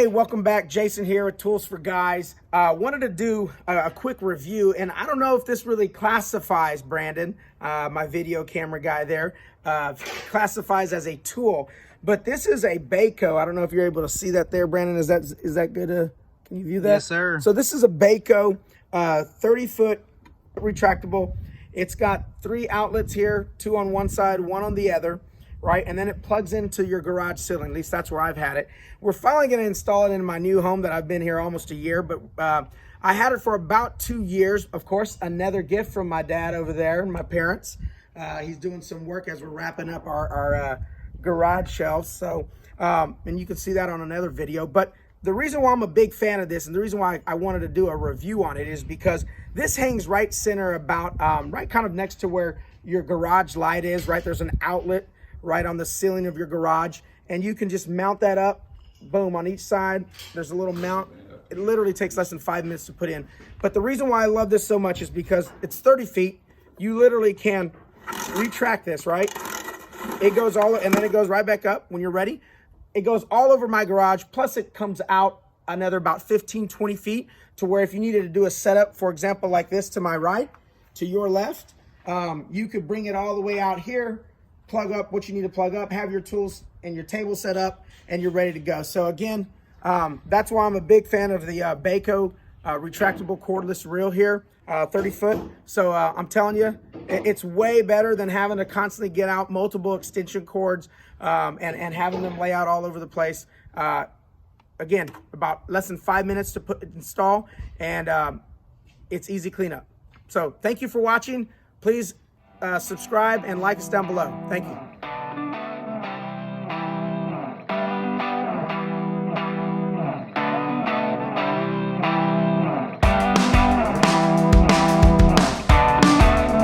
Hey, welcome back. Jason here with Tools for Guys. Wanted to do a quick review, and I don't know if this really classifies, Brandon, my video camera guy there, classifies as a tool, but this is a Bayco. I don't know if you're able to see that there, Brandon. Is that good? Can you view that? Yes, sir. So this is a Bayco 30-foot retractable. It's got 3 outlets here, 2 on one side, 1 on the other. Right, and then it plugs into your garage ceiling. At least that's where I've had it. We're finally going to install it in my new home that I've been here almost a year, but I had it for about 2 years. Of course, another gift from my dad over there and my parents. He's doing some work as we're wrapping up our garage shelves. So, and you can see that on another video. But the reason why I'm a big fan of this, and the reason why I wanted to do a review on it, is because this hangs right center about, right kind of next to where your garage light is. Right, there's an outlet right on the ceiling of your garage, and you can just mount that up, boom, on each side. There's a little mount. It literally takes less than 5 minutes to put in. But the reason why I love this so much is because it's 30 feet. You literally can retract this, right? It goes all, and then it goes right back up when you're ready. It goes all over my garage, plus it comes out another about 15, 20 feet to where if you needed to do a setup, for example, like this to my right, to your left, you could bring it all the way out here, plug up what you need to plug up, have your tools and your table set up, and you're ready to go. So again, that's why I'm a big fan of the Bayco retractable cordless reel here, 30 foot. So I'm telling you, it's way better than having to constantly get out multiple extension cords and having them lay out all over the place. Again, about less than 5 minutes to install, and it's easy cleanup. So thank you for watching. Please subscribe and like us down below. Thank you.